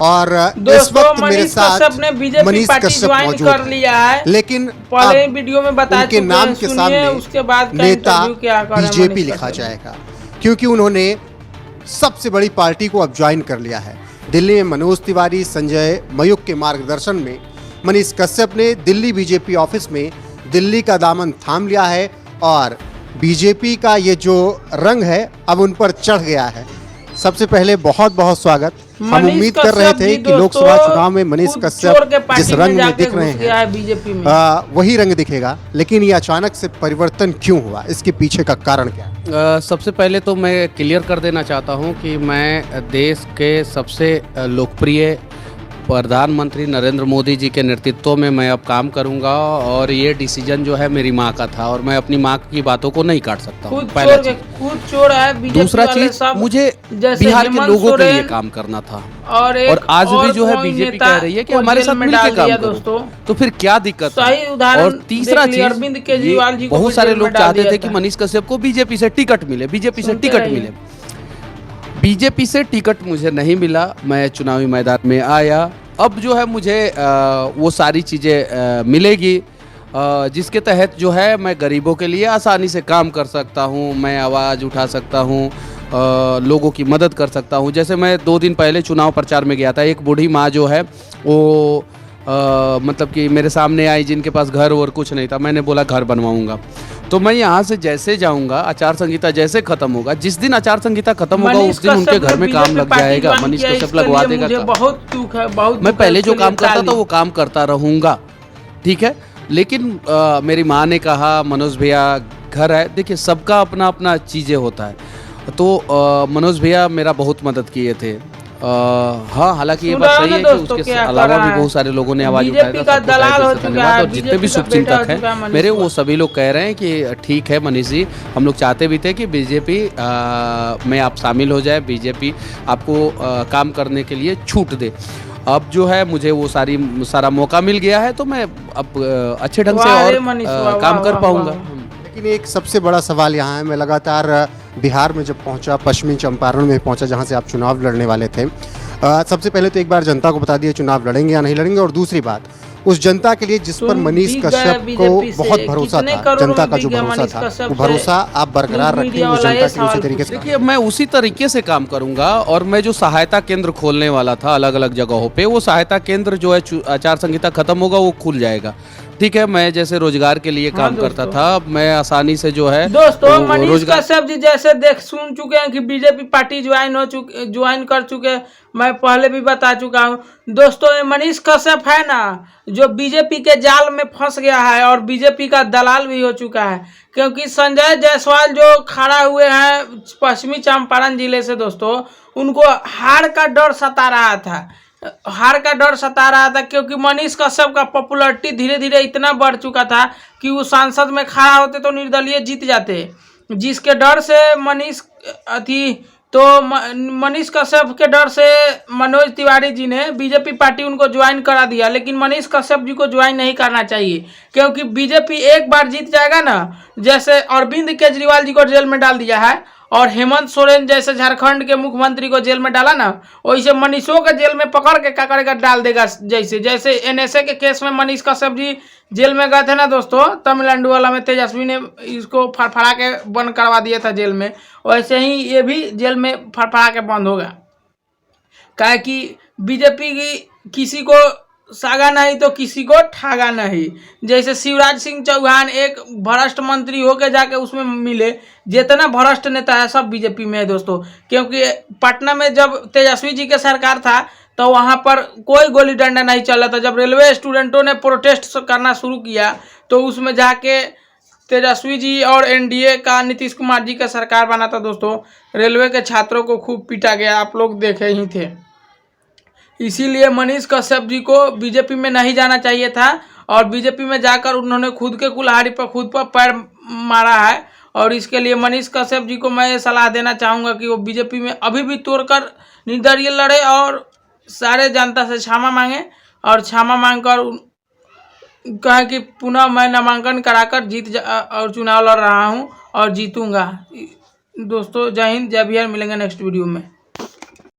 और इस वक्त मेरे साथ मनीष कश्यप मौजूद कर लिया है, लेकिन पहले वीडियो में बता उनके नाम के सामने उसके बाद नेता बीजेपी लिखा जाएगा, क्योंकि उन्होंने सबसे बड़ी पार्टी को अब ज्वाइन कर लिया है। दिल्ली में मनोज तिवारी, संजय मयूख के मार्गदर्शन में मनीष कश्यप ने दिल्ली बीजेपी ऑफिस में दिल्ली का दामन थाम लिया है और बीजेपी का ये जो रंग है अब उन पर चढ़ गया है। सबसे पहले बहुत बहुत स्वागत। हम उम्मीद कर रहे थे कि लोकसभा चुनाव में मनीष कश्यप जिस रंग में दिख रहे हैं बीजेपी में वही रंग दिखेगा, लेकिन ये अचानक से परिवर्तन क्यों हुआ, इसके पीछे का कारण क्या है? सबसे पहले तो मैं क्लियर कर देना चाहता हूं कि मैं देश के सबसे लोकप्रिय प्रधानमंत्री नरेंद्र मोदी जी के नेतृत्व में मैं अब काम करूंगा और ये डिसीजन जो है मेरी माँ का था और मैं अपनी माँ की बातों को नहीं काट सकता हूँ। पहला चीज। दूसरा चीज, मुझे बिहार के लोगों के लिए काम करना था और आज भी जो है बीजेपी कह रही है कि हमारे साथ मिलकर काम करो, तो फिर क्या दिक्कत है? और तीसरा चीज, बहुत सारे लोग चाहते थे कि मनीष कश्यप को बीजेपी से टिकट मिले, बीजेपी से टिकट मिले। बीजेपी से टिकट मुझे नहीं मिला, मैं चुनावी मैदान में आया। अब जो है मुझे वो सारी चीज़ें मिलेगी जिसके तहत जो है मैं गरीबों के लिए आसानी से काम कर सकता हूँ, मैं आवाज़ उठा सकता हूँ, लोगों की मदद कर सकता हूँ। जैसे मैं 2 दिन पहले चुनाव प्रचार में गया था, एक बूढ़ी माँ जो है वो मतलब कि मेरे सामने आई जिनके पास घर और कुछ नहीं था। मैंने बोला घर बनवाऊंगा, तो मैं यहाँ से जैसे जाऊंगा, आचार संहिता जैसे खत्म होगा, जिस दिन आचार संहिता खत्म होगा उस दिन उनके घर में काम लग जाएगा, मनीष कश्यप लगवा देगा। मैं पहले जो काम करता था वो काम करता रहूंगा, ठीक है। लेकिन मेरी माँ ने कहा मनोज भैया घर है, देखिए सबका अपना अपना चीज़ें होता है, तो मनोज भैया मेरा बहुत मदद किए थे। हाँ, हालांकि ये बात सही है कि उसके अलावा भी बहुत सारे लोगों ने आवाज उठाया था, धन्यवाद। और जितने भी शुभचिंतक हैं मेरे, वो सभी लोग कह रहे हैं कि ठीक है मनीष जी, हम लोग चाहते भी थे कि बीजेपी में आप शामिल हो जाए, बीजेपी आपको काम करने के लिए छूट दे। अब जो है मुझे वो सारा मौका मिल गया है, तो मैं अब अच्छे ढंग से और काम कर पाऊंगा। लेकिन एक सबसे बड़ा सवाल यहाँ है, मैं लगातार बिहार में जब पहुँचा, पश्चिमी चंपारण में पहुँचा जहाँ से आप चुनाव लड़ने वाले थे, सबसे पहले तो एक बार जनता को बता दिया चुनाव लड़ेंगे या नहीं लड़ेंगे, और दूसरी बात उस जनता के लिए जिस पर मनीष कश्यप को बहुत भरोसा था, जनता का जो भरोसा था, वो भरोसा आप बरकरार रखें उस जनता के उसी तरीके से? देखिए, मैं उसी तरीके से काम करूंगा और मैं जो सहायता केंद्र खोलने वाला था अलग अलग जगहों पे, वो सहायता केंद्र जो है आचार संहिता खत्म होगा वो खुल जाएगा, ठीक है। मैं जैसे रोजगार के लिए काम करता था, मैं आसानी से जो है दोस्तों मनीष कश्यप जी जैसे देख सुन चुके हैं कि बीजेपी पार्टी ज्वाइन कर चुके, मैं पहले भी बता चुका हूं दोस्तों। ये मनीष कश्यप है ना, जो बीजेपी के जाल में फंस गया है और बीजेपी का दलाल भी हो चुका है, क्योंकि संजय जायसवाल जो खड़ा हुए हैं पश्चिमी चंपारण जिले से दोस्तों, उनको हार का डर सता रहा था, क्योंकि मनीष कश्यप का पॉपुलैरिटी धीरे धीरे इतना बढ़ चुका था कि वो सांसद में खड़ा होते तो निर्दलीय जीत जाते, जिसके डर से मनीष कश्यप के डर से मनोज तिवारी जी ने बीजेपी पार्टी उनको ज्वाइन करा दिया। लेकिन मनीष कश्यप जी को ज्वाइन नहीं करना चाहिए, क्योंकि बीजेपी एक बार जीत जाएगा ना, जैसे अरविंद केजरीवाल जी को जेल में डाल दिया है और हेमंत सोरेन जैसे झारखंड के मुख्यमंत्री को जेल में डाला ना, वैसे मनीषों को जेल में पकड़ के क्या करेगा, डाल देगा। जैसे एनएसए के केस में मनीष कश्यप जी जेल में गए थे ना दोस्तों, तमिलनाडु वाला में तेजस्वी ने इसको फड़फड़ा के बंद करवा दिया था जेल में, वैसे ही ये भी जेल में फड़फड़ा के बंद होगा। क्या कि बीजेपी की किसी को सागा नहीं तो किसी को ठागा नहीं। जैसे शिवराज सिंह चौहान एक भ्रष्ट मंत्री होके जाके उसमें मिले, जितना भ्रष्ट नेता है सब बीजेपी में है दोस्तों। क्योंकि पटना में जब तेजस्वी जी के सरकार था तो वहां पर कोई गोली डंडा नहीं चला था। जब रेलवे स्टूडेंटों ने प्रोटेस्ट करना शुरू किया तो उसमें जाके तेजस्वी जी और एनडीए का नीतीश कुमार जी का सरकार बना था दोस्तों। रेलवे के छात्रों को खूब पीटा गया, आप लोग देखे ही थे। इसीलिए मनीष कश्यप जी को बीजेपी में नहीं जाना चाहिए था और बीजेपी में जाकर उन्होंने खुद के कुल्हाड़ी पर खुद पर पैर मारा है। और इसके लिए मनीष कश्यप जी को मैं ये सलाह देना चाहूँगा कि वो बीजेपी में अभी भी तोड़कर निर्दलीय लड़े और सारे जनता से क्षमा मांगे और क्षमा मांगकर कहा कि पुनः मैं नामांकन कराकर और चुनाव लड़ रहा हूँ और जीतूंगा। दोस्तों जय हिंद, जय बिहार, मिलेंगे नेक्स्ट वीडियो में।